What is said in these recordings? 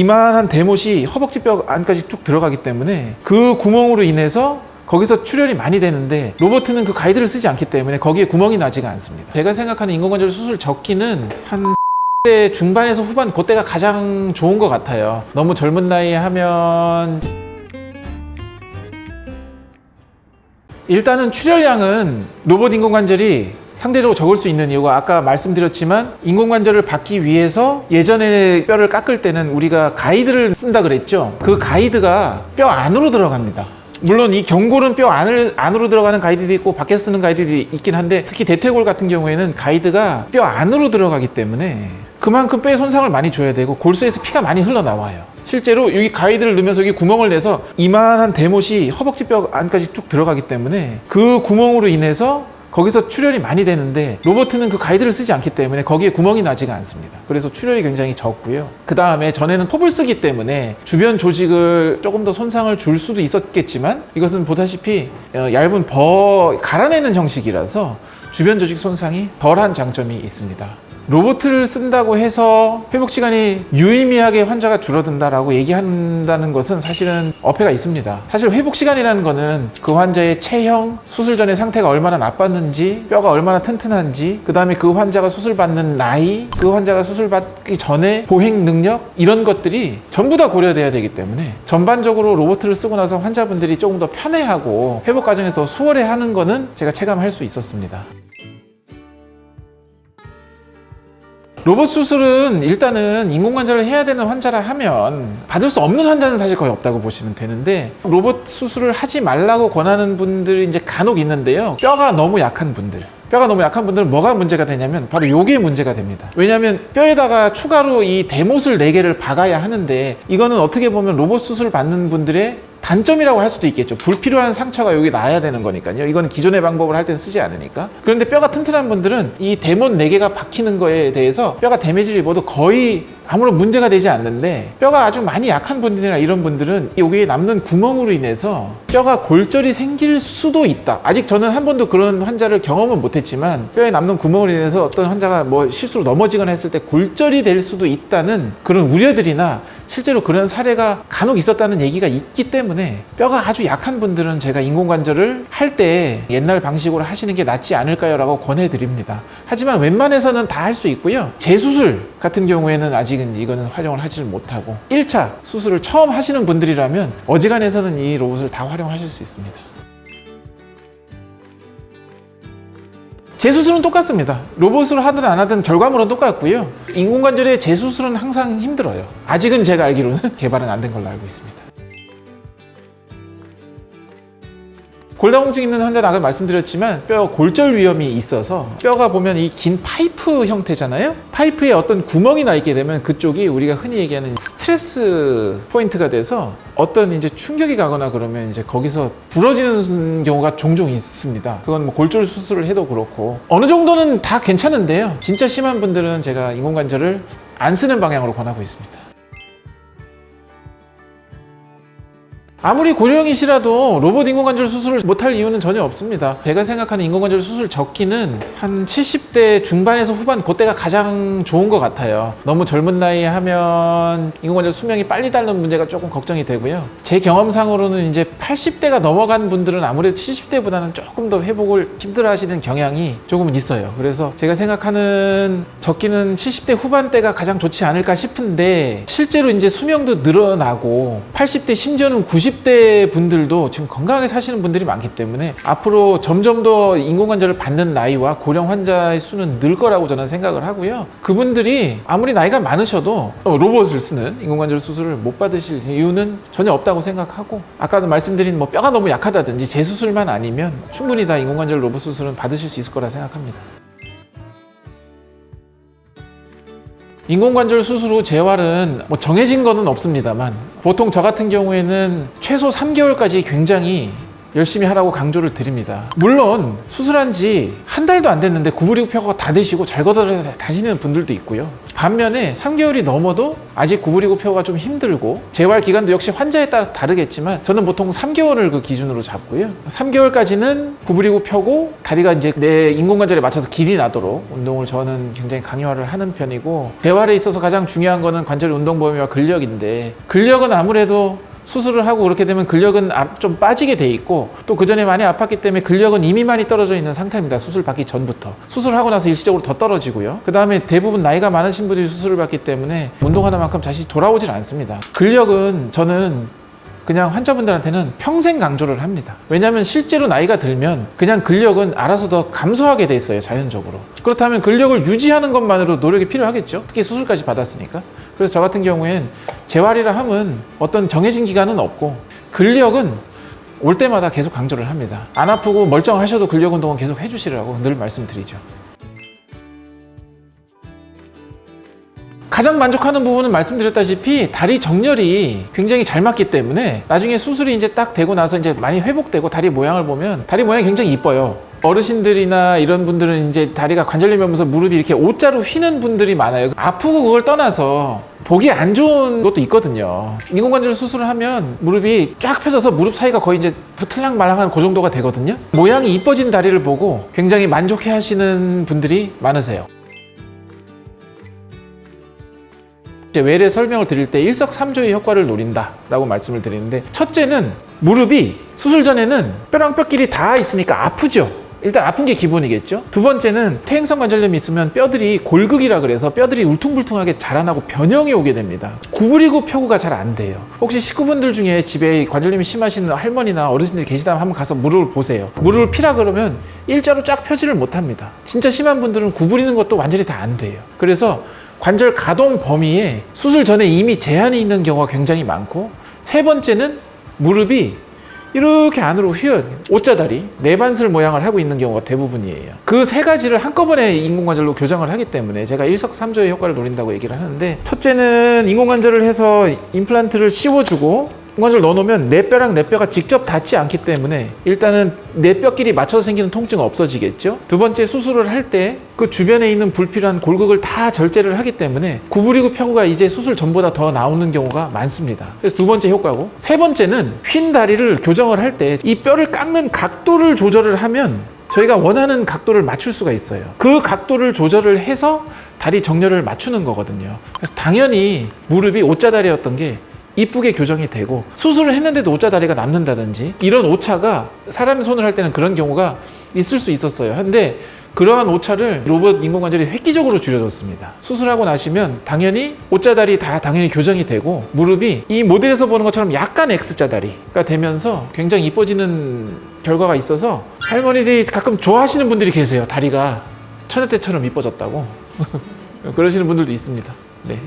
이만한 대못이 허벅지 뼈 안까지 쭉 들어가기 때문에 그 구멍으로 인해서 거기서 출혈이 많이 되는데 로보트는 그 가이드를 쓰지 않기 때문에 거기에 구멍이 나지가 않습니다. 제가 생각하는 인공관절 수술 적기는 한 대 중반에서 후반, 그때가 가장 좋은 것 같아요. 너무 젊은 나이에 하면 일단은 출혈량은 로봇 인공관절이 상대적으로 적을 수 있는 이유가 아까 말씀드렸지만 인공관절을 받기 위해서 예전에 뼈를 깎을 때는 우리가 가이드를 쓴다 그랬죠. 그 가이드가 뼈 안으로 들어갑니다. 물론 이 경골은 뼈 안으로 들어가는 가이드도 있고 밖에 쓰는 가이드도 있긴 한데 특히 대퇴골 같은 경우에는 가이드가 뼈 안으로 들어가기 때문에 그만큼 뼈에 손상을 많이 줘야 되고 골수에서 피가 많이 흘러나와요. 실제로 여기 가이드를 넣으면서 여기 구멍을 내서 이만한 대못이 허벅지 뼈 안까지 쭉 들어가기 때문에 그 구멍으로 인해서 거기서 출혈이 많이 되는데 로보트는 그 가이드를 쓰지 않기 때문에 거기에 구멍이 나지가 않습니다. 그래서 출혈이 굉장히 적고요. 그 다음에 전에는 톱을 쓰기 때문에 주변 조직을 조금 더 손상을 줄 수도 있었겠지만 이것은 보다시피 얇은 갈아내는 형식이라서 주변 조직 손상이 덜한 장점이 있습니다. 로봇을 쓴다고 해서 회복 시간이 유의미하게 환자가 줄어든다라고 얘기한다는 것은 사실은 어폐가 있습니다. 사실 회복 시간이라는 거는 그 환자의 체형, 수술 전의 상태가 얼마나 나빴는지, 뼈가 얼마나 튼튼한지, 그 다음에 그 환자가 수술받는 나이, 그 환자가 수술받기 전에 보행 능력, 이런 것들이 전부 다 고려돼야 되기 때문에 전반적으로 로봇을 쓰고 나서 환자분들이 조금 더 편해하고 회복 과정에서 더 수월해하는 거는 제가 체감할 수 있었습니다. 로봇 수술은 일단은 인공관절을 해야 되는 환자라 하면 받을 수 없는 환자는 사실 거의 없다고 보시면 되는데 로봇 수술을 하지 말라고 권하는 분들이 이제 간혹 있는데요. 뼈가 너무 약한 분들은 뭐가 문제가 되냐면 바로 요게 문제가 됩니다. 왜냐하면 뼈에다가 추가로 이 대못을 4개를 박아야 하는데 이거는 어떻게 보면 로봇 수술 받는 분들의 단점이라고 할 수도 있겠죠. 불필요한 상처가 여기 나야 되는 거니까요. 이건 기존의 방법을 할 땐 쓰지 않으니까. 그런데 뼈가 튼튼한 분들은 이 대못 4개가 박히는 거에 대해서 뼈가 데미지를 입어도 거의 아무런 문제가 되지 않는데 뼈가 아주 많이 약한 분들이나 이런 분들은 여기에 남는 구멍으로 인해서 뼈가 골절이 생길 수도 있다. 아직 저는 한 번도 그런 환자를 경험은 못했지만 뼈에 남는 구멍으로 인해서 어떤 환자가 뭐 실수로 넘어지거나 했을 때 골절이 될 수도 있다는 그런 우려들이나 실제로 그런 사례가 간혹 있었다는 얘기가 있기 때문에 뼈가 아주 약한 분들은 제가 인공관절을 할 때 옛날 방식으로 하시는 게 낫지 않을까요? 라고 권해드립니다. 하지만 웬만해서는 다 할 수 있고요. 재수술 같은 경우에는 아직은 이거는 활용을 하지를 못하고 1차 수술을 처음 하시는 분들이라면 어지간해서는 이 로봇을 다 활용하실 수 있습니다. 재수술은 똑같습니다. 로봇으로 하든 안 하든 결과물은 똑같고요. 인공관절의 재수술은 항상 힘들어요. 아직은 제가 알기로는 개발은 안 된 걸로 알고 있습니다. 골다공증 있는 환자는 아까 말씀드렸지만 뼈 골절 위험이 있어서 뼈가 보면 이 긴 파이프 형태잖아요. 파이프에 어떤 구멍이 나 있게 되면 그쪽이 우리가 흔히 얘기하는 스트레스 포인트가 돼서 어떤 이제 충격이 가거나 그러면 이제 거기서 부러지는 경우가 종종 있습니다. 그건 뭐 골절 수술을 해도 그렇고 어느 정도는 다 괜찮은데요. 진짜 심한 분들은 제가 인공관절을 안 쓰는 방향으로 권하고 있습니다. 아무리 고령이시라도 로봇 인공관절 수술을 못할 이유는 전혀 없습니다. 제가 생각하는 인공관절 수술 적기는 한 70대 중반에서 후반, 그때가 가장 좋은 것 같아요. 너무 젊은 나이에 하면 인공관절 수명이 빨리 닳는 문제가 조금 걱정이 되고요. 제 경험상으로는 이제 80대가 넘어간 분들은 아무래도 70대보다는 조금 더 회복을 힘들어 하시는 경향이 조금은 있어요. 그래서 제가 생각하는 적기는 70대 후반대가 가장 좋지 않을까 싶은데 실제로 이제 수명도 늘어나고 80대 심지어는 90대 분들도 지금 건강하게 사시는 분들이 많기 때문에 앞으로 점점 더 인공관절을 받는 나이와 고령 환자의 수는 늘 거라고 저는 생각을 하고요. 그분들이 아무리 나이가 많으셔도 로봇을 쓰는 인공관절 수술을 못 받으실 이유는 전혀 없다고 생각하고 아까도 말씀드린 뭐 뼈가 너무 약하다든지 재수술만 아니면 충분히 다 인공관절 로봇 수술은 받으실 수 있을 거라 생각합니다. 인공관절 수술 후 재활은 뭐 정해진 거는 없습니다만 보통 저 같은 경우에는 최소 3개월까지 굉장히 열심히 하라고 강조를 드립니다. 물론 수술한 지 한 달도 안 됐는데 구부리고 펴고 다 되시고 잘 걷어 다니시는 분들도 있고요. 반면에 3개월이 넘어도 아직 구부리고 펴가 좀 힘들고, 재활 기간도 역시 환자에 따라서 다르겠지만 저는 보통 3개월을 그 기준으로 잡고요. 3개월까지는 구부리고 펴고 다리가 이제 내 인공관절에 맞춰서 길이 나도록 운동을 저는 굉장히 강요를 하는 편이고, 재활에 있어서 가장 중요한 거는 관절 운동 범위와 근력인데, 근력은 아무래도 수술을 하고 그렇게 되면 근력은 좀 빠지게 돼 있고, 또 그 전에 많이 아팠기 때문에 근력은 이미 많이 떨어져 있는 상태입니다. 수술 받기 전부터. 수술하고 나서 일시적으로 더 떨어지고요. 그 다음에 대부분 나이가 많으신 분들이 수술을 받기 때문에 운동하는 만큼 다시 돌아오질 않습니다. 근력은 저는 그냥 환자분들한테는 평생 강조를 합니다. 왜냐하면 실제로 나이가 들면 그냥 근력은 알아서 더 감소하게 돼 있어요, 자연적으로. 그렇다면 근력을 유지하는 것만으로 노력이 필요하겠죠. 특히 수술까지 받았으니까. 그래서 저 같은 경우엔 재활이라 함은 어떤 정해진 기간은 없고, 근력은 올 때마다 계속 강조를 합니다. 안 아프고 멀쩡하셔도 근력 운동은 계속 해주시라고 늘 말씀드리죠. 가장 만족하는 부분은 말씀드렸다시피 다리 정렬이 굉장히 잘 맞기 때문에 나중에 수술이 이제 딱 되고 나서 이제 많이 회복되고, 다리 모양을 보면 다리 모양이 굉장히 이뻐요. 어르신들이나 이런 분들은 이제 다리가 관절염이 오면서 무릎이 이렇게 O자로 휘는 분들이 많아요. 아프고 그걸 떠나서 보기 안 좋은 것도 있거든요. 인공관절 수술을 하면 무릎이 쫙 펴져서 무릎 사이가 거의 이제 부틀랑 말랑한 그 정도가 되거든요. 모양이 이뻐진 다리를 보고 굉장히 만족해 하시는 분들이 많으세요. 외래 설명을 드릴 때 일석삼조의 효과를 노린다라고 말씀을 드리는데, 첫째는 무릎이 수술 전에는 뼈랑 뼈끼리 다 있으니까 아프죠. 일단 아픈 게 기본이겠죠. 두 번째는 퇴행성 관절염이 있으면 뼈들이 골극이라 그래서 뼈들이 울퉁불퉁하게 자라나고 변형이 오게 됩니다. 구부리고 펴고가 잘 안 돼요. 혹시 식구분들 중에 집에 관절염이 심하신 할머니나 어르신들이 계시다면 한번 가서 무릎을 보세요. 무릎을 피라 그러면 일자로 쫙 펴지를 못합니다. 진짜 심한 분들은 구부리는 것도 완전히 다 안 돼요. 그래서 관절 가동 범위에 수술 전에 이미 제한이 있는 경우가 굉장히 많고, 세 번째는 무릎이 이렇게 안으로 휘어요. O자다리, 내반슬 모양을 하고 있는 경우가 대부분이에요. 그 세 가지를 한꺼번에 인공관절로 교정을 하기 때문에 제가 일석삼조의 효과를 노린다고 얘기를 하는데, 첫째는 인공관절을 해서 임플란트를 씌워주고 인공관절 넣어놓으면 내 뼈랑 내 뼈가 직접 닿지 않기 때문에 일단은 내 뼈끼리 맞춰서 생기는 통증은 없어지겠죠. 두 번째, 수술을 할 때 그 주변에 있는 불필요한 골극을 다 절제를 하기 때문에 구부리고 펴고가 이제 수술 전보다 더 나오는 경우가 많습니다. 그래서 두 번째 효과고, 세 번째는 휜 다리를 교정을 할 때 이 뼈를 깎는 각도를 조절을 하면 저희가 원하는 각도를 맞출 수가 있어요. 그 각도를 조절을 해서 다리 정렬을 맞추는 거거든요. 그래서 당연히 무릎이 O자다리였던 게 이쁘게 교정이 되고, 수술을 했는데도 O자다리가 남는다든지 이런 오차가 사람이 손을 할 때는 그런 경우가 있을 수 있었어요. 근데 그러한 오차를 로봇 인공관절이 획기적으로 줄여줬습니다. 수술하고 나시면 당연히 O자다리 다 당연히 교정이 되고, 무릎이 이 모델에서 보는 것처럼 약간 X자다리가 되면서 굉장히 이뻐지는 결과가 있어서 할머니들이 가끔 좋아하시는 분들이 계세요. 다리가 천여 때처럼 이뻐졌다고 그러시는 분들도 있습니다. 네.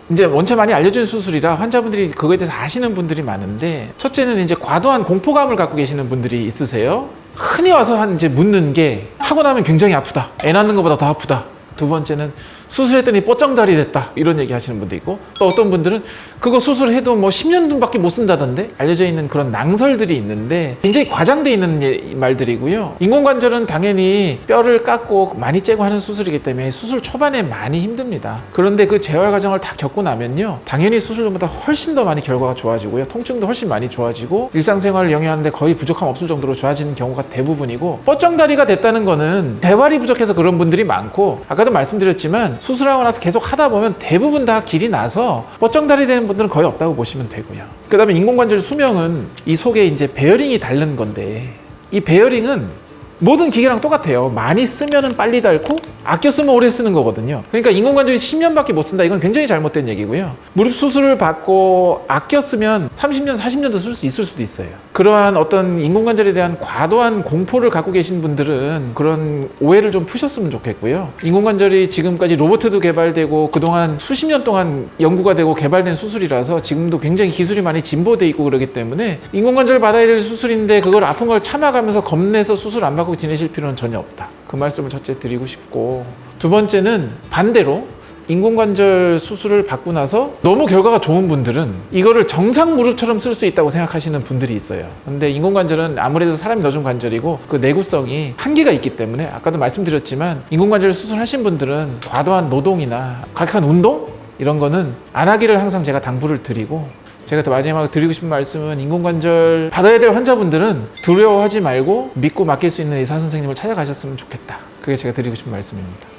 이제 원체 많이 알려진 수술이라 환자분들이 그거에 대해서 아시는 분들이 많은데, 첫째는 이제 과도한 공포감을 갖고 계시는 분들이 있으세요. 흔히 와서 이제 묻는 게, 하고 나면 굉장히 아프다, 애 낳는 것보다 더 아프다. 두 번째는 수술했더니 뽀쩡다리 됐다, 이런 얘기 하시는 분도 있고, 또 어떤 분들은 그거 수술해도 뭐 10년밖에 못 쓴다던데, 알려져 있는 그런 낭설들이 있는데 굉장히 과장돼 있는 말들이고요. 인공관절은 당연히 뼈를 깎고 많이 째고 하는 수술이기 때문에 수술 초반에 많이 힘듭니다. 그런데 그 재활 과정을 다 겪고 나면요, 당연히 수술 전보다 훨씬 더 많이 결과가 좋아지고요, 통증도 훨씬 많이 좋아지고, 일상생활을 영위하는데 거의 부족함 없을 정도로 좋아지는 경우가 대부분이고, 뻐쩡다리가 됐다는 거는 재활이 부족해서 그런 분들이 많고, 아까도 말씀드렸지만 수술하고 나서 계속 하다 보면 대부분 다 길이 나서 뻐쩡다리 되는 분들은 거의 없다고 보시면 되고요. 그 다음에 인공관절 수명은 이 속에 이제 베어링이 닳는 건데, 이 베어링은 모든 기계랑 똑같아요. 많이 쓰면은 빨리 닳고 아껴 쓰면 오래 쓰는 거거든요. 그러니까 인공관절이 10년밖에 못 쓴다, 이건 굉장히 잘못된 얘기고요. 무릎 수술을 받고 아껴 쓰면 30년, 40년도 쓸 수 있을 수도 있어요. 그러한 어떤 인공관절에 대한 과도한 공포를 갖고 계신 분들은 그런 오해를 좀 푸셨으면 좋겠고요. 인공관절이 지금까지 로봇도 개발되고 그동안 수십 년 동안 연구가 되고 개발된 수술이라서 지금도 굉장히 기술이 많이 진보돼 있고 그러기 때문에, 인공관절을 받아야 될 수술인데 그걸 아픈 걸 참아가면서 겁내서 수술 안 받고 지내실 필요는 전혀 없다. 그 말씀을 첫째 드리고 싶고, 두 번째는 반대로 인공관절 수술을 받고 나서 너무 결과가 좋은 분들은 이거를 정상 무릎처럼 쓸 수 있다고 생각하시는 분들이 있어요. 근데 인공관절은 아무래도 사람이 넣어준 관절이고 그 내구성이 한계가 있기 때문에 아까도 말씀드렸지만 인공관절 수술하신 분들은 과도한 노동이나 과격한 운동 이런 거는 안 하기를 항상 제가 당부를 드리고, 제가 더 마지막으로 드리고 싶은 말씀은 인공관절 받아야 될 환자분들은 두려워하지 말고 믿고 맡길 수 있는 의사 선생님을 찾아가셨으면 좋겠다. 그게 제가 드리고 싶은 말씀입니다.